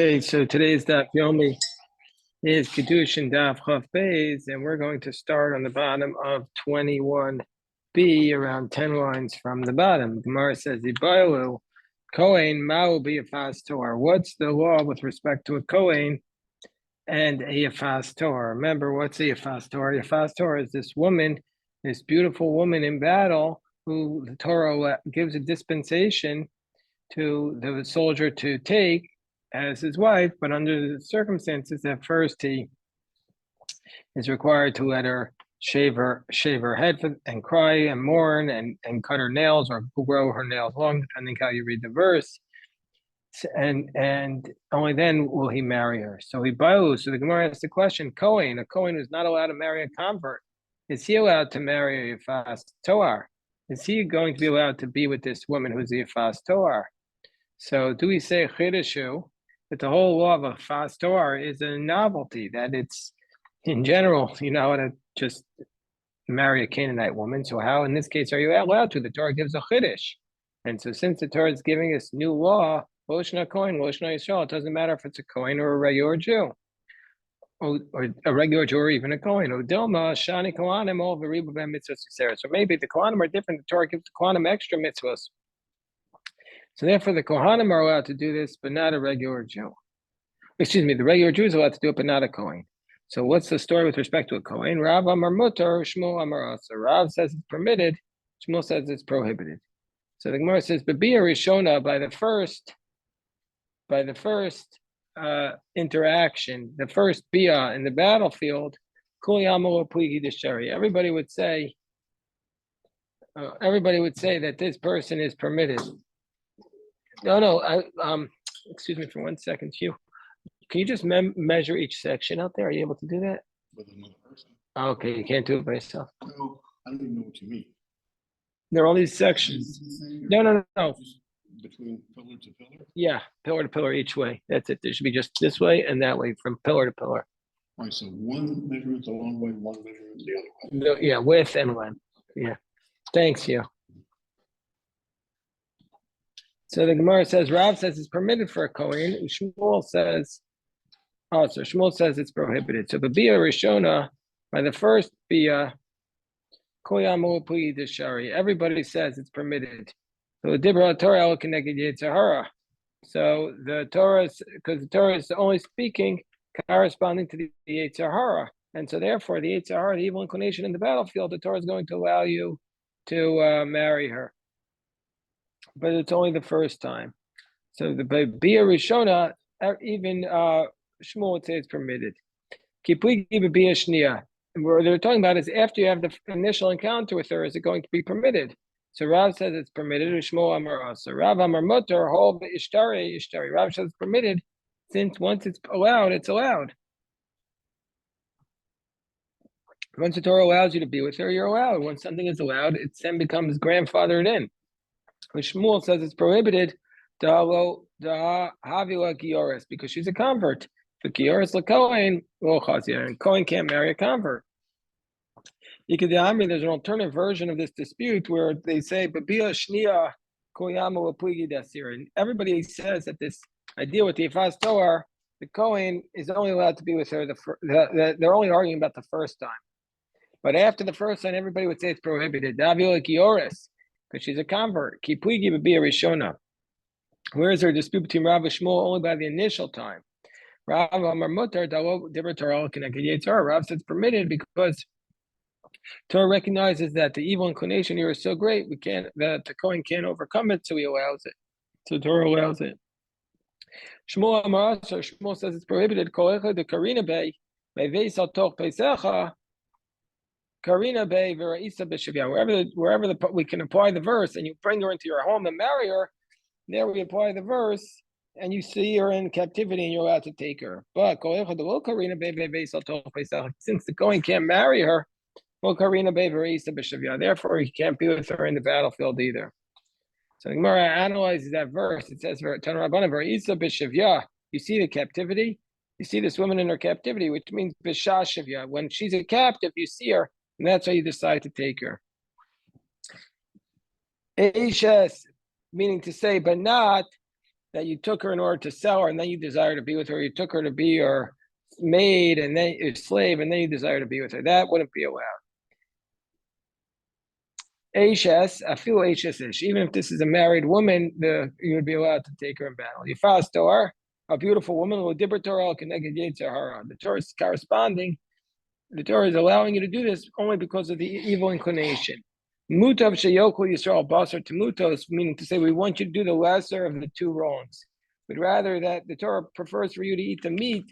Okay, so today's daf yomi is Kiddushin daf Chaf Beis, and we're going to start on the bottom of 21b, around 10 lines from the bottom. Gemara says, "Ibailu Kohen Ma'u b'Yafas Torah." What's the law with respect to a Kohen and a Yafas Torah? Remember, what's a Yafas Torah? Yafas Torah is this woman, this beautiful woman in battle, who the Torah gives a dispensation to the soldier to take as his wife, but under the circumstances, at first he is required to let her shave her head and cry and mourn and cut her nails or grow her nails long, depending how you read the verse. And only then will he marry her. So he bailu. So the Gemara asks the question: a Kohen is not allowed to marry a convert. Is he allowed to marry a Yafas Toar? Is he going to be allowed to be with this woman who's a Yafas Toar? So do we say Kiddushin that the whole law of a Yafas Torah is a novelty, that it's, in general, you're not allowed to just marry a Canaanite woman. So how, in this case, are you allowed to? The Torah gives a Chiddush. And so since the Torah is giving us new law, Loshna Kohen, Loshna Yisrael, it doesn't matter if it's a Kohen or a regular Jew, or a regular Jew or even a Kohen. Odilma, Shani Kohanim, all Veribu Ben Mitzvahs. So maybe the Kohanim are different. The Torah gives the Kohanim extra mitzvahs. So therefore, the Kohanim are allowed to do this, but not a regular Jew. Excuse me, the regular Jew is allowed to do it, but not a Kohen. So what's the story with respect to a Kohen? Rav Amar Mutar, Shmuel Amar Asa. Rav says it's permitted, Shmuel says it's prohibited. So the Gemara says, B'bia Rishona, by the first interaction, the first bia in the battlefield, everybody would say that this person is permitted. No. Excuse me for 1 second, Hugh. Can you just measure each section out there? Are you able to do that? With another person. Okay, you can't do it by yourself. No, I don't even know what you mean. There are all these sections. No. Just between pillar to pillar? Yeah, pillar to pillar each way. That's it. There should be just this way and that way, from pillar to pillar. All right, so one measurement the long way, one measurement the other way. No, yeah, width and length. Yeah. Thanks, Hugh. So the Gemara says, Rav says it's permitted for a Kohen. Shmuel says it's prohibited. So the Bia Rishona, by the first Bia, everybody says it's permitted. So the Dibra Torah al connected Yitzhahara. So the Torah, because the Torah is only speaking corresponding to the Yitzhahara. And so therefore, the Yitzhahara, the evil inclination in the battlefield, the Torah is going to allow you to marry her. But it's only the first time. So the Bia Rishona, even Shmuel would say it's permitted. Kipui Bia Shnia. And what they're talking about is after you have the initial encounter with her, is it going to be permitted? So Rav says it's permitted. Shmuel Amar Asa. Rav Amar Mutar, Hol Ishtari. Rav says it's permitted, since once it's allowed, it's allowed. Once the Torah allows you to be with her, you're allowed. Once something is allowed, it then becomes grandfathered in. Shmuel says it's prohibited because she's a convert. The Gioris LaKohen, and Kohen can't marry a convert. There's an alternative version of this dispute where they say, and everybody says that this idea with the Yafas Toar, the Kohen is only allowed to be with her. They're only arguing about the first time. But after the first time, everybody would say it's prohibited. Because she's a convert. Kipuigi would be a Rishona. Where is there a dispute between Rav and Shmuel only by the initial time? Rav Amar Mutar, Dibra Torah connected Yitzhar. Rav says it's permitted because Torah recognizes that the evil inclination here is so great, that the Kohen can't overcome it, so he allows it. So Torah allows it. Shmuel Amar Asa, Shmuel says it's prohibited. Kolecha de Karina Bey, Veisal Toch Pesecha. Karina Bey Veraisa B'Shavia. Wherever we can apply the verse, and you bring her into your home and marry her, there we apply the verse, and you see her in captivity, and you're allowed to take her. But since the Kohen can't marry her, therefore he can't be with her in the battlefield either. So the Gemara analyzes that verse. It says, you see the captivity? You see this woman in her captivity, which means when she's a captive, you see her, and that's why you decide to take her. Eishes, meaning to say, but not that you took her in order to sell her, and then you desire to be with her. You took her to be your maid and then your slave, and then you desire to be with her. That wouldn't be allowed. Ashes, I feel Ashes-ish. Even if this is a married woman, you would be allowed to take her in battle. Yifas a beautiful woman, the Torah is corresponding. The Torah is allowing you to do this only because of the evil inclination. Mutav sheyoku Yisrael basar temutos, meaning to say we want you to do the lesser of the two wrongs. But rather that the Torah prefers for you to eat the meat.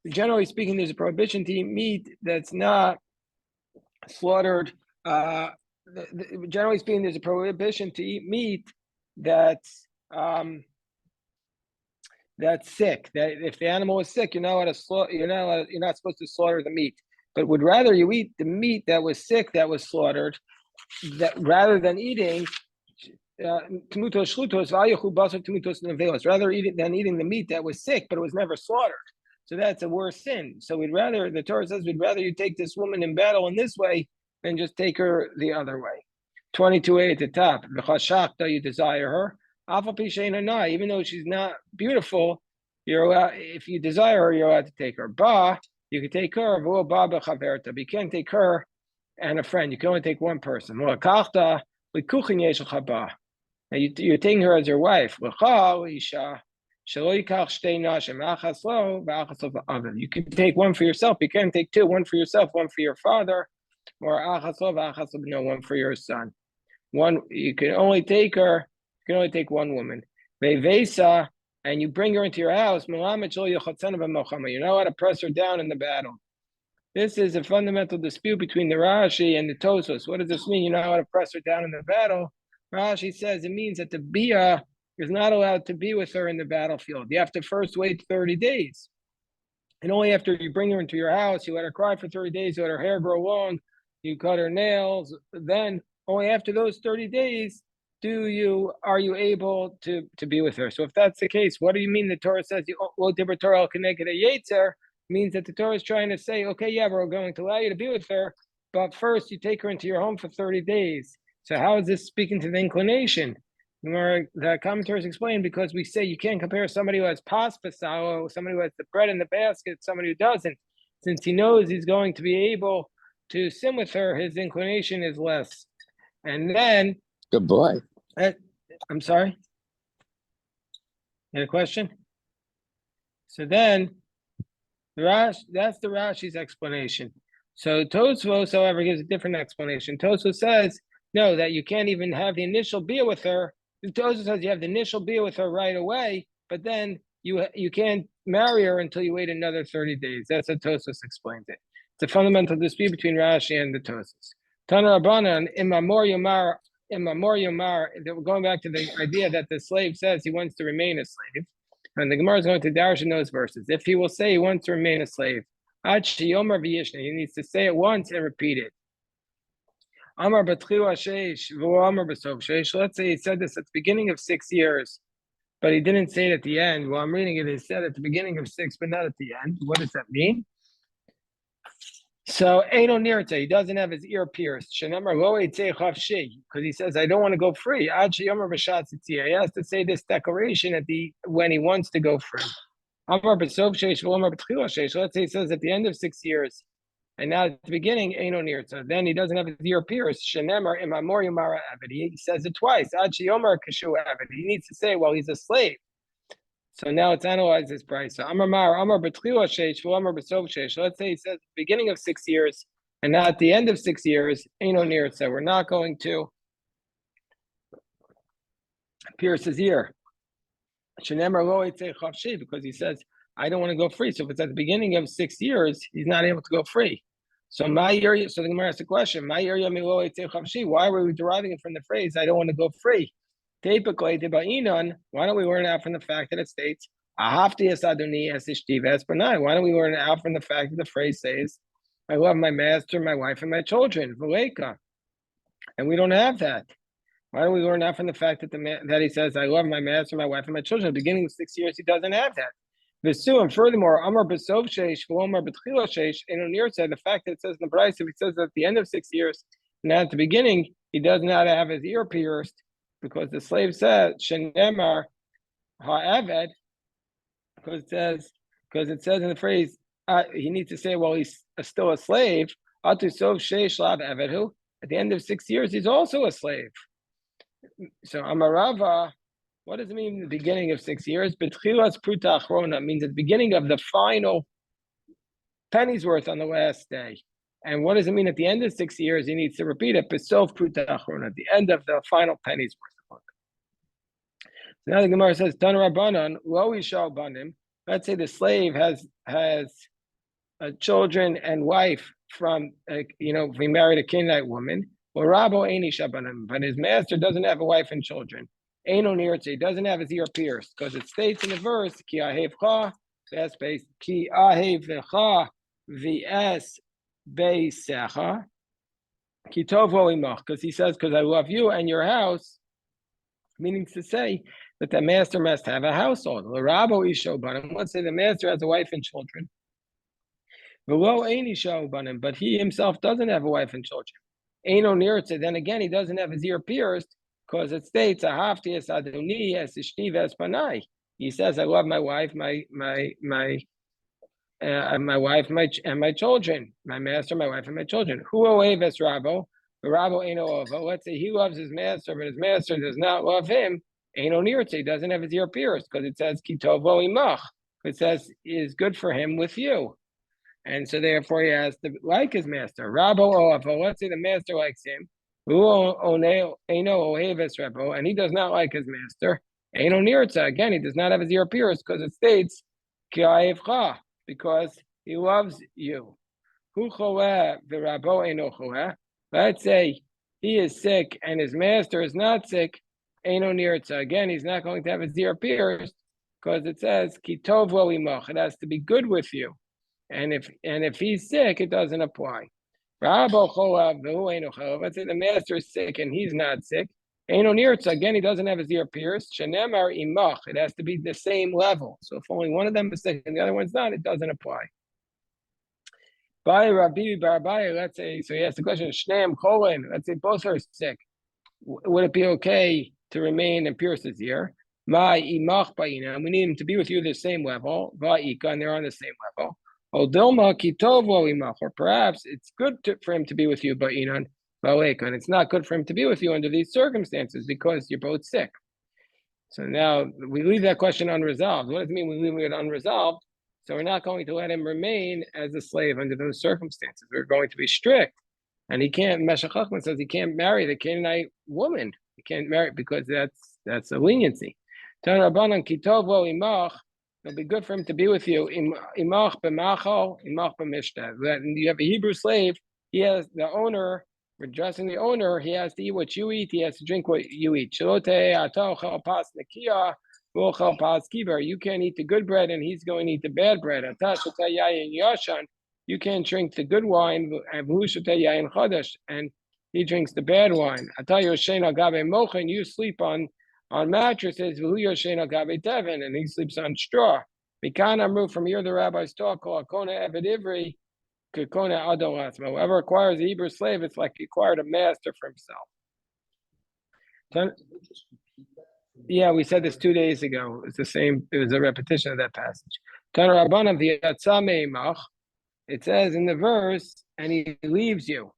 Generally speaking, there's a prohibition to eat meat that's not slaughtered. Generally speaking, there's a prohibition to eat meat that's sick. That if the animal is sick, you're not supposed to slaughter the meat. But would rather you eat the meat that was sick, that was slaughtered, that rather than eating tmutos shlutos v'ayachu basar tmutos nevelos, rather than eating the meat that was sick but it was never slaughtered. So that's a worse sin. So the Torah says we'd rather you take this woman in battle in this way than just take her the other way. 22a at the top. V'chashakta, you desire her. Even though she's not beautiful, you're allowed, if you desire her, you're allowed to take her. Ba, you can take her, but you can't take her and a friend. You can only take one person. Now you're taking her as your wife. You can take one for yourself. You can't take two, one for yourself, one for your father, or one for your son. One, you can only take her, you can only take one woman. And you bring her into your house, you're not allowed to press her down in the battle. This is a fundamental dispute between the Rashi and the Tosos. What does this mean? You're not allowed to press her down in the battle. Rashi says it means that the Bia is not allowed to be with her in the battlefield. You have to first wait 30 days. And only after you bring her into your house, you let her cry for 30 days, you let her hair grow long, you cut her nails, then only after those 30 days are you able to be with her. So if that's the case, what do you mean the Torah says means that the Torah is trying to say, okay, yeah, we're going to allow you to be with her, but first you take her into your home for 30 days. So how is this speaking to the inclination? The commentators explain, because we say you can't compare somebody who has paspasalo, somebody who has the bread in the basket, somebody who doesn't. Since he knows he's going to be able to sin with her, his inclination is less. And then, good boy. I'm sorry. You had a question? So then, that's the Rashi's explanation. So Tosfos, however, gives a different explanation. Tosfos says, no, that you can't even have the initial bia with her. Tosfos says you have the initial bia with her right away, but then you can't marry her until you wait another 30 days. That's how Tosfos explains it. It's a fundamental dispute between Rashi and the Tosfos. Tana Rabbanan, Imamor Yomar, going back to the idea that the slave says he wants to remain a slave. And the Gemara is going to darshan in those verses. If he will say he wants to remain a slave, he needs to say it once and repeat it. Let's say he said this at the beginning of 6 years, but he didn't say it at the end. Well, I'm reading it, he said at the beginning of 6, but not at the end. What does that mean? So Eino Nirte, he doesn't have his ear pierced. Because he says, I don't want to go free. He has to say this declaration when he wants to go free. Let's say he says at the end of 6 years, and now at the beginning, Eino Nirte. Then he doesn't have his ear pierced. He says it twice. He needs to say, well, he's a slave. So now let's analyze this price. So let's say he says beginning of 6 years, and not at the end of 6 years, Eino Nirte. So we're not going to pierce his ear. Because he says, I don't want to go free. So if it's at the beginning of 6 years, he's not able to go free. So the Gemara asks the question, why were we deriving it from the phrase, I don't want to go free? Why don't we learn out from the fact that it states, why don't we learn out from the fact that the phrase says, I love my master, my wife, and my children, and we don't have that. Why don't we learn out from the fact that he says, I love my master, my wife, and my children? At the beginning of 6 years, he doesn't have that. And furthermore, the fact that it says in the Bryce, if he says at the end of 6 years, and at the beginning, he does not have his ear pierced, because the slave said, Shenemar, ha'eved, because it says in the phrase, he needs to say, well, he's still a slave. At the end of 6 years, he's also a slave. So Amarava, what does it mean in the beginning of 6 years? Betchilas pruta achrona means at the beginning of the final penny's worth on the last day. And what does it mean at the end of 6 years? He needs to repeat it. Besof pruta achrona, at the end of the final penny's worth. So now the Gemara says, Tan Rabbanan, lo isha banim. Let's say the slave has children and wife from, if he married a Canaanite woman. Well, Rabo Eini Shabanim, but his master doesn't have a wife and children. Eino Nirtze, he doesn't have his ear pierced, because it states in the verse, Ki Ahevcha, that's based, Ki Ahevcha, V'es Beisecha, Ki Tovo Imach, because he says, because I love you and your house, meaning to say that the master must have a household. Rabo Isho Banim, let's say the master has a wife and children. But he himself doesn't have a wife and children. Eino Nirtze, then again, he doesn't have his ear pierced, because it states, Ahavti es Adoni es Ishti ves Panai. He says, I love my wife, my wife, and my children, my master, my wife, and my children. Who oeves Rabo? Rabo Eino Ovo. Let's say he loves his master, but his master does not love him. Eino Nirtze, he doesn't have his ear pierced, because it says, Kitovo Imach. It says, is good for him with you. And so therefore he has to like his master. Rabo Oavo, let's say the master likes him. And he does not like his master. Eino Nirtza, again, he does not have his ear pierced, because it states, because he loves you. Let's say he is sick and his master is not sick. Eino Nirtza, again, he's not going to have his ear pierced, because it says, it has to be good with you. And if he's sick, it doesn't apply. Let's say the master is sick and he's not sick. Again, he doesn't have his ear pierced. It has to be the same level. So if only one of them is sick and the other one's not, it doesn't apply. Let's say, so he asks the question, let's say both are sick. Would it be okay to remain and pierce his ear? And we need him to be with you at the same level. And they're on the same level. Or perhaps it's good for him to be with you, but and it's not good for him to be with you under these circumstances because you're both sick. So now we leave that question unresolved. What does it mean we leave it unresolved? So we're not going to let him remain as a slave under those circumstances. We're going to be strict. And he can't, Meshech Chochmah says he can't marry the Canaanite woman. He can't marry because that's a leniency. It'll be good for him to be with you. Imach b'machal, imach b'mishtah. You have a Hebrew slave. He has the owner. We're dressing the owner. He has to eat what you eat. He has to drink what you eat. You can't eat the good bread, and he's going to eat the bad bread. You can't drink the good wine, and he drinks the bad wine. You sleep on mattresses, and he sleeps on straw. From here, the rabbis talk, whoever acquires a Hebrew slave, it's like he acquired a master for himself. Yeah, we said this 2 days ago. It's the same, it was a repetition of that passage. It says in the verse, and he leaves you.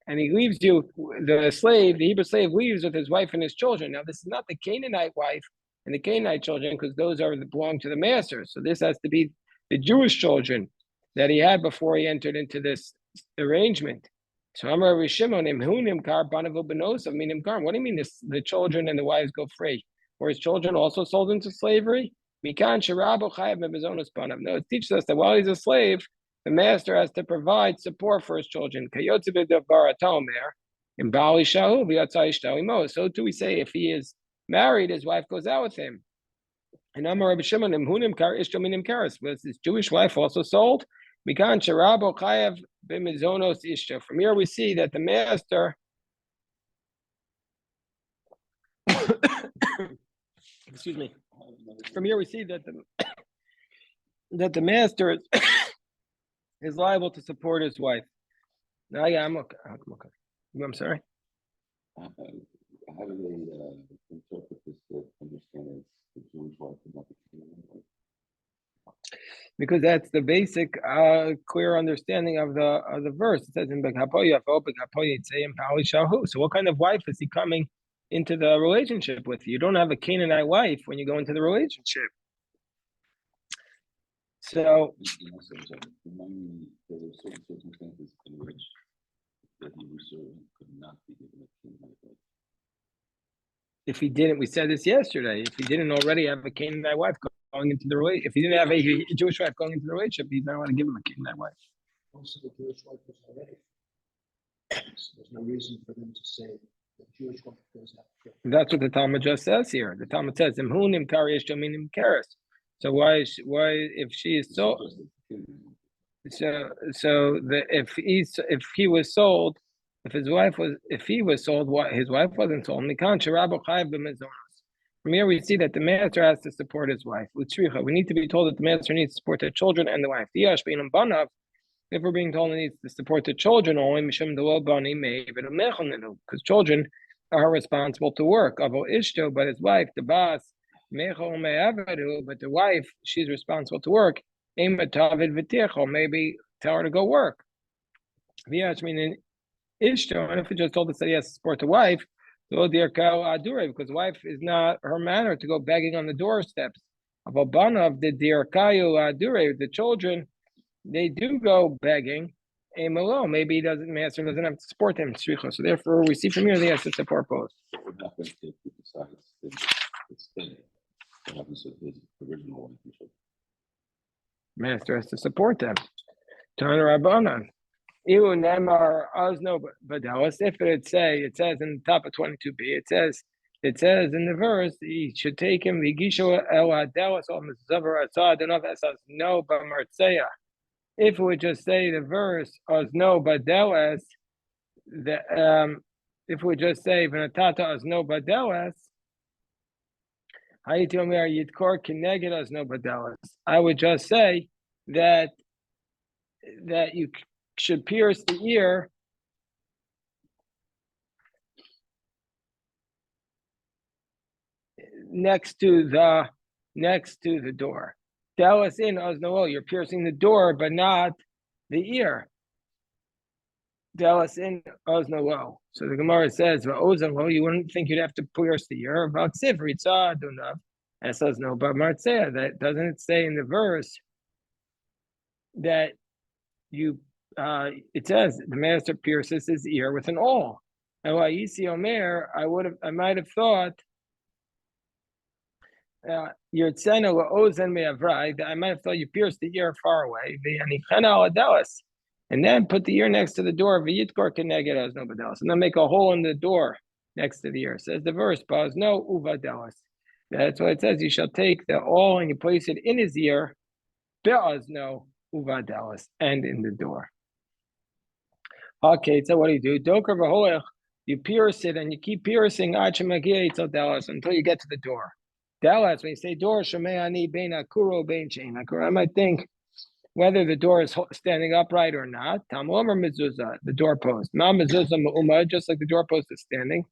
And he leaves you, the Hebrew slave leaves with his wife and his children. Now, this is not the Canaanite wife and the Canaanite children, because those belong to the master. So this has to be the Jewish children that he had before he entered into this arrangement. So Amar Rishimon, what do you mean the children and the wives go free? Were his children also sold into slavery? No, it teaches us that while he's a slave, the master has to provide support for his children. So too we say if he is married, his wife goes out with him. And Amar Rabbi Shimon, was his Jewish wife also sold? From here we see that the master excuse me. From here we see that the master is liable to support his wife. No, yeah, I'm okay. I'm sorry. how do they interpret this to understand as the Jewish wife and not the Canaanite wife? Because that's the basic, clear understanding of the verse. It says in Bekapoya, so what kind of wife is he coming into the relationship with? You don't have a Canaanite wife when you go into the relationship. So, Remind me, there were certain circumstances in which the Hebrew servant could not be given a Canaanite wife. if he didn't, we said this yesterday, if he didn't already have a Canaanite wife going into the relationship, if he didn't have a Jewish wife going into the relationship, he's not allowed to give him a Canaanite wife. Also, the Jewish wife was already. So there's no reason for them to say the Jewish wife goes out. That's what the Talmud just says here. The Talmud says, "Imhunim kari minim keres." So why if she is so if he was sold, if he was sold, what his wife wasn't sold. From here we see that the master has to support his wife. We need to be told that the master needs to support the children and the wife. If we're being told he needs to support the children only, because children are responsible to work. But his wife, the boss, but the wife, she's responsible to work. Maybe tell her to go work. And if we just told us that he has to support the wife, because wife is not her manner to go begging on the doorsteps. The children, they do go begging. Maybe master doesn't have to support them. So therefore, we see from here they have to support both. What would happen if he decides to stay? What happens to his original wife? Master has to support them. Turn Rabbanan. If it says in the top of 22b, it says in the verse, he should take him. If we would just say the verse, no badeles, if we just say v'natata no badeles, I would just say that you should pierce the ear next to the door. Dallas in Osno, you're piercing the door, but not the ear. Dallas in Osno. So the Gemara says, you wouldn't think you'd have to pierce the ear. About Sifri, and says no, but Martzeh, that doesn't it say in the verse that you it says the master pierces his ear with an awl. And while Yisi Omer, I might have thought I might have thought you pierced the ear far away, and then put the ear next to the door, and then make a hole in the door next to the ear. Says the verse, no uvadelas. That's why it says you shall take the awl and you place it in his ear, no uvadelas, and in the door. Okay, so what do? You pierce it and you keep piercing until you get to the door. Dallas, when you say door, I might think whether the door is standing upright or not. The doorpost. Just like the doorpost is standing.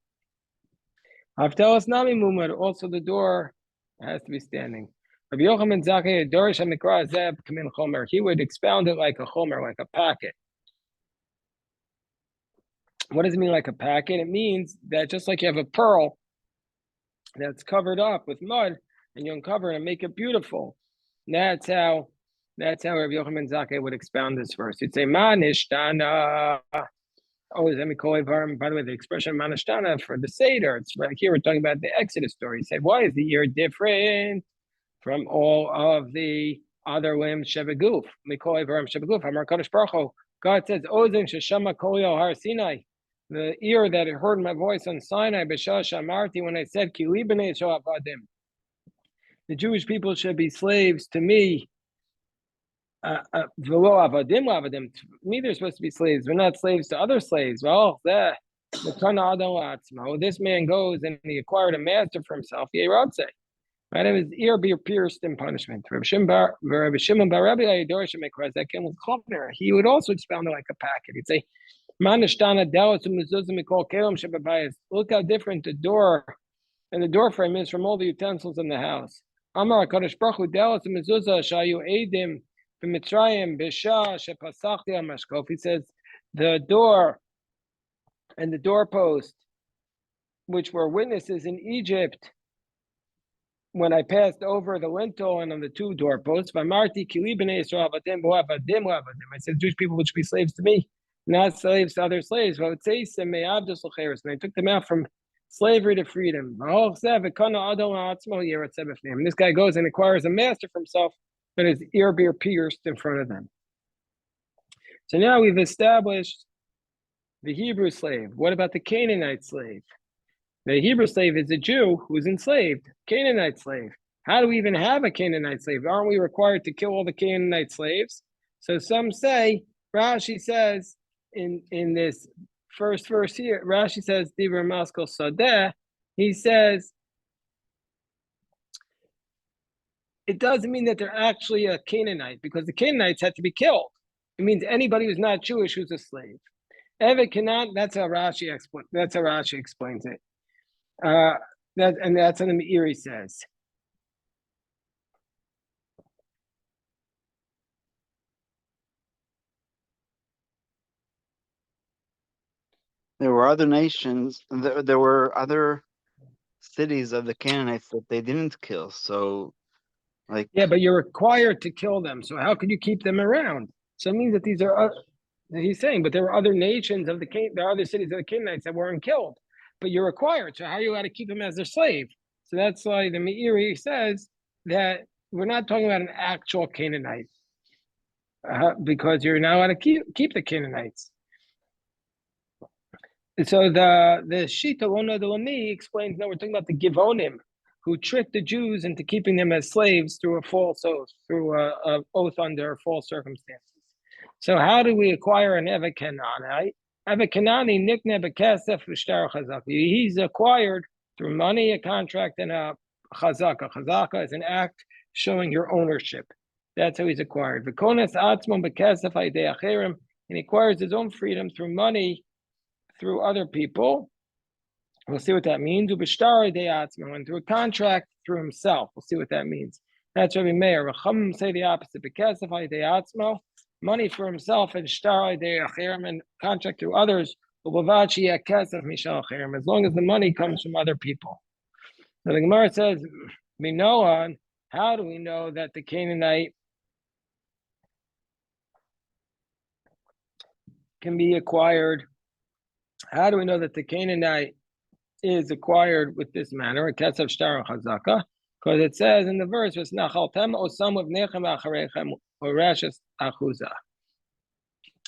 Also the door has to be standing. He would expound it like a chomer, like a packet. What does it mean like a packet? It means that just like you have a pearl that's covered up with mud, and you uncover it and make it beautiful. That's how Rabbi Yochanan Zakeh would expound this verse. He'd say, Manishtana. Let me call it, by the way, the expression Manishtana for the Seder. It's right here, we're talking about the Exodus story. He said, why is the ear different from all of the other limbs? Shebeguf. Mikol Varim Shebeguf. Amar Kadosh Baruch Hu. God says, Ozen Sheshama Kol Har Sinai. The ear that heard my voice on Sinai, B'Shah Shamarti, when I said, Ki li b'nei Yisrael avadim. The Jewish people should be slaves to me. V'lo avadim la'avadim. To me, they're supposed to be slaves. We're not slaves to other slaves. Well, this man goes and he acquired a master for himself. Right? His ear be pierced in punishment. He would also expound it like a packet. He'd say, Look how different the door and the door frame is from all the utensils in the house. Amar HaKadosh Baruch Hu de'os mezuzah shayu eidim b'Mitzrayim b'shah shepasachti al-mashkof. He says the door and the doorpost, which were witnesses in Egypt, when I passed over the lintel and on the two doorposts, I said, Jewish people would be slaves to me, not slaves to other slaves. And I took them out from slavery to freedom. And this guy goes and acquires a master for himself, but his ear be pierced in front of them. So now we've established the Hebrew slave. What about the Canaanite slave? The Hebrew slave is a Jew who's enslaved, Canaanite slave. How do we even have a Canaanite slave? Aren't we required to kill all the Canaanite slaves? So some say, Rashi says in this first verse here, Rashi says, Dibra Maskal Sadeh, he says, it doesn't mean that they're actually a Canaanite, because the Canaanites had to be killed. It means anybody who's not Jewish who's a slave. Evet Canaan, that's how Rashi explains it. That's what the Meiri says. There were other nations, there were other cities of the Canaanites that they didn't kill. So, like, yeah, but you're required to kill them. So how could you keep them around? So it means that these are, he's saying, but there were other nations of there are other cities of the Canaanites that weren't killed, but you're required. So how are you allowed to keep them as their slave? So that's why the Meiri says that we're not talking about an actual Canaanite, because you're not allowed to keep the Canaanites. So the Shita Lona de Lami explains, no, we're talking about the Givonim, who tricked the Jews into keeping them as slaves through a false oath, through a oath under false circumstances. So how do we acquire an Evet Kanani? Evet Kanani nikne bekesef v'shtar chazaka. He's acquired through money, a contract, and a chazaka. Chazaka is an act showing your ownership. That's how he's acquired. V'kones atzmon bekesef ha'idei acherim, and he acquires his own freedom through money, through other people. We'll see what that means. And through a contract through himself. We'll see what that means. That's Rabbi Meir. Rachamim say the opposite. Money for himself and and contract through others. As long as the money comes from other people. So the Gemara says, Minoan, how do we know that the Canaanite can be acquired? How do we know that the Canaanite is acquired with this manner? Because it says in the verse,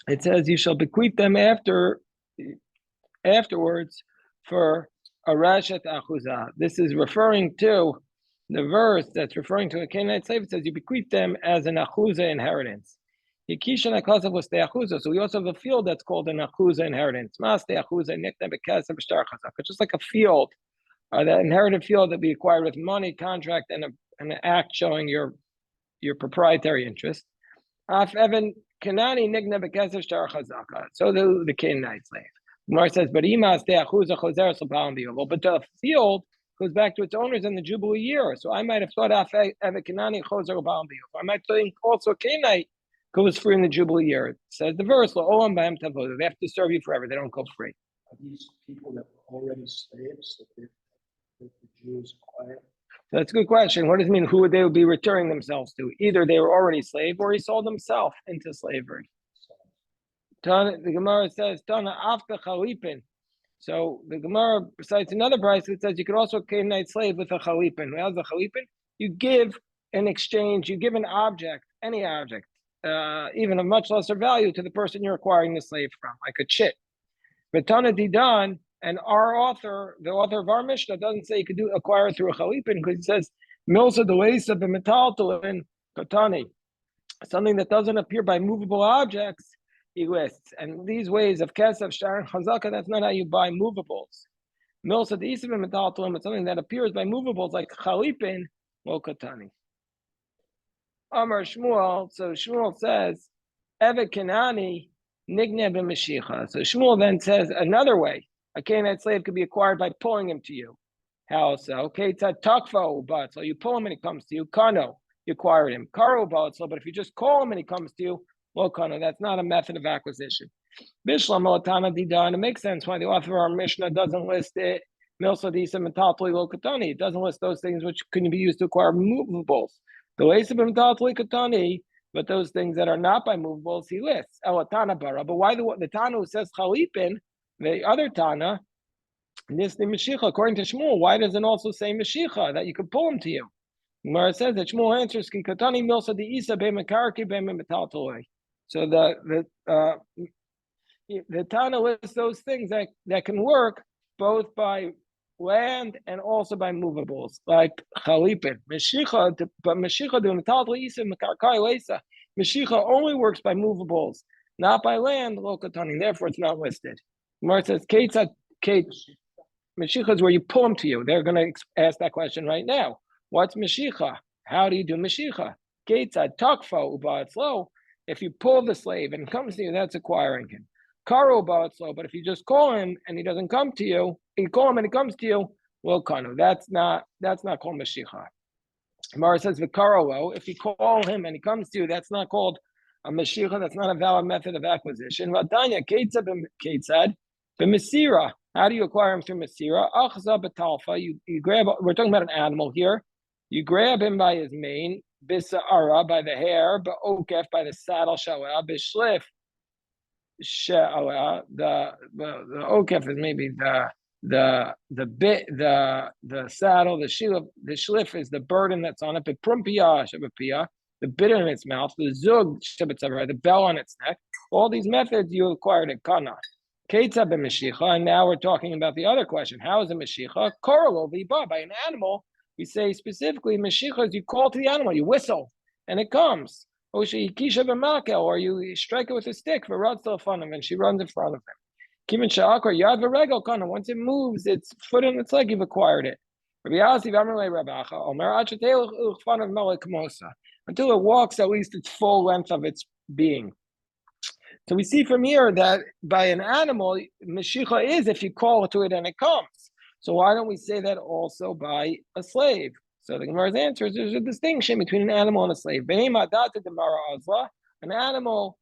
it says, you shall bequeath them afterwards for a rashat achuzah. This is referring to the verse that's referring to a Canaanite slave. It says you bequeath them as an achuzah inheritance. So we also have a field that's called an achuzah inheritance. Just like a field, that inherited field that we acquired with money, contract, and an act showing your proprietary interest. So the Canaanite slave. Gemara says, but the field goes back to its owners in the Jubilee year. So I might have thought I might think also Canaanite goes free in the Jubilee year. It says the verse, they have to serve you forever. They don't go free. Are these people that were already slaves that the Jews acquired? So that's a good question. What does it mean? Who would they be returning themselves to? Either they were already slave or he sold himself into slavery. The Gemara says, Tana after chalipin. So the Gemara cites another price that says you could also Canaanite slave with a chalipin. How's the chalipin? You give an exchange, you give an object, any object, even of much lesser value to the person you're acquiring the slave from, like a chit. But Tana Didan, and our author, the author of our Mishnah, doesn't say you could acquire it through a chalipin, because he says milsa deweisa b'metaltalin katani, something that doesn't appear by movable objects. He lists, and these ways of kesef, shtar, and chazaka, that's not how you buy movables. Milsa deisa b'metaltalin, it's something that appears by movables like chalipin, well katani. Amar Shmuel, so Shmuel says, Evet Kanani Nigne b'mashicha. So Shmuel then says another way. A Canaanite slave could be acquired by pulling him to you. How so? Okay, it's a takfo, but so you pull him and he comes to you. Kano, you acquired him. Karo batzlo, but if you just call him and he comes to you, well, kano, that's not a method of acquisition. Bishlam Olatana Dida, and it makes sense why the author of our Mishnah doesn't list it. Milsa Disa Metatli Lokatani. It doesn't list those things which can be used to acquire movables. The Lesa Metatli Katani, but those things that are not by movables, he lists. Elatana Bara. But why the Tana who says Chalipin, the other Tana, this the Mashiach, according to Shmuel, why doesn't it also say Mashiach, that you could pull him to you? Gemara says that Shmuel answers Ki Katani Milsa Di Isa Be Mekarki Be Metatli. So the Tana lists those things that can work both by land and also by movables, like chalipin. Mashicha, but Mashicha doing Mashicha only works by movables, not by land. Lokatani, therefore it's not listed. Gemara says, Kate, Mashicha is where you pull them to you. They're going to ask that question right now. What's Mashicha? How do you do Mashicha? Kate takfa ubatzlo. If you pull the slave and it comes to you, that's acquiring him. Karo batzlo, but if you just call him and he doesn't come to you, you call him and he comes to you, well, kanu. That's not called Mashicha. Mara says v'karolo. If you call him and he comes to you, that's not called a Mashicha. That's not a valid method of acquisition. Vatanya Ketzad b'Masira. How do you acquire him through Masira? Achza b'talfa. You grab. We're talking about an animal here. You grab him by his mane, b'sa'ara by the hair, b'okef by the saddle, shala b'shlif. The okef is maybe the saddle, the shlif is the burden that's on it, the bit in its mouth, the zug, the bell on its neck. All these methods you acquired at Kana. Ketzah b'mashicha, and now we're talking about the other question. How is a mashicha? Korolo v'ba, by an animal, we say specifically mashicha is you call to the animal, you whistle, and it comes. Or you strike it with a stick for runs in front of him, and she runs in front of him. Once it moves, its foot and its leg, you've acquired it. Until it walks at least its full length of its being. So we see from here that by an animal, Mashicha is if you call to it and it comes. So why don't we say that also by a slave? So the Gemara's answer is there's a distinction between an animal and a slave. An animal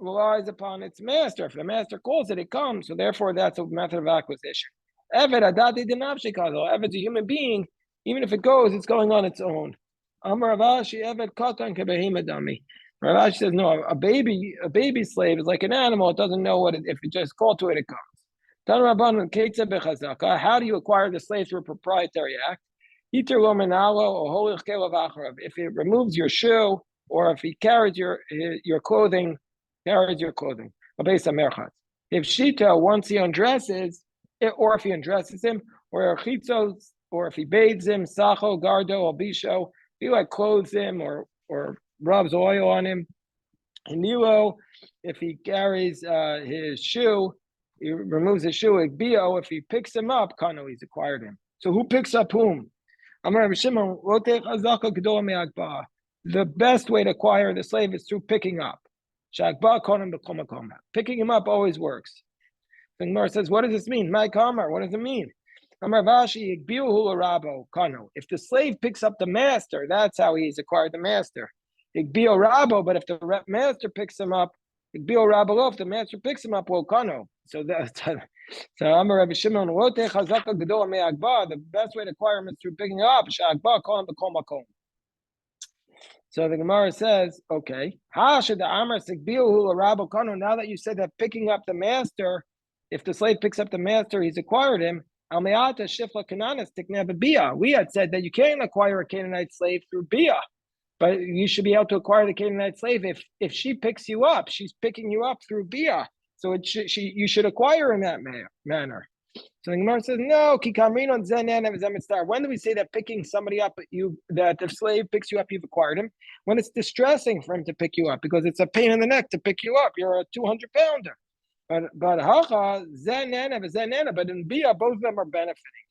relies upon its master. If the master calls it, it comes. So therefore, that's a method of acquisition. Eved is a human being. Even if it goes, it's going on its own. Ravashi says, no, a baby slave is like an animal. It doesn't know if it just called to it, it comes. How do you acquire the slave through a proprietary act? If it removes your shoe, or if he carries your clothing, If Shita, once he undresses, or if he undresses him, or if he bathes him, Sacho, Gardo, or Bisho, he like clothes him or rubs oil on him. And Nilo, if he carries his shoe, he removes his shoe. Bio, if he picks him up, Kano, he's acquired him. So who picks up whom? The best way to acquire the slave is through picking up. Picking him up always works. The Gemara says, what does this mean? My Kamar, what does it mean? If the slave picks up the master, that's how he's acquired the master. But if the master picks him up, if the master picks him up, well, Kano. So Amar Rabbi Shimon, the best way to acquire him is through picking up. So the Gemara says, okay, now that you said that picking up the master, if the slave picks up the master, he's acquired him. We had said that you can't acquire a Canaanite slave through Bia, but you should be able to acquire the Canaanite slave if she picks you up. She's picking you up through Bia, so you should acquire in that manner. So the Gemara says, no. When do we say that picking somebody up, that the slave picks you up, you've acquired him? When it's distressing for him to pick you up, because it's a pain in the neck to pick you up. You're a 200-pounder. But in Bia, both of them are benefiting.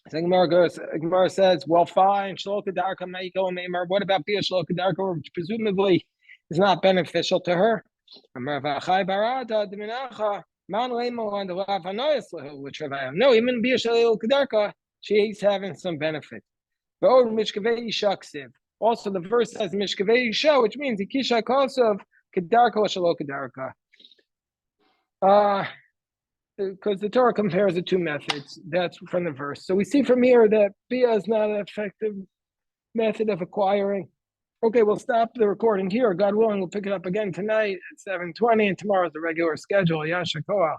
So Gemara says, well, fine. What about Bia Shlokadarka, which presumably is not beneficial to her? Amar v'achai barada d'minacha man leimo on the lav hanoyas lehu, which Ravayam. No, even b'yishalei l'kedarka, she's having some benefit. But mishkavei shaksiv. Also, the verse says mishkavei isha, which means ikisha kosov kedarka shalo kedarka. Because the Torah compares the two methods. That's from the verse. So we see from here that bia is not an effective method of acquiring. Okay, we'll stop the recording here. God willing, we'll pick it up again tonight at 7:20, and tomorrow's the regular schedule. Yasher koach.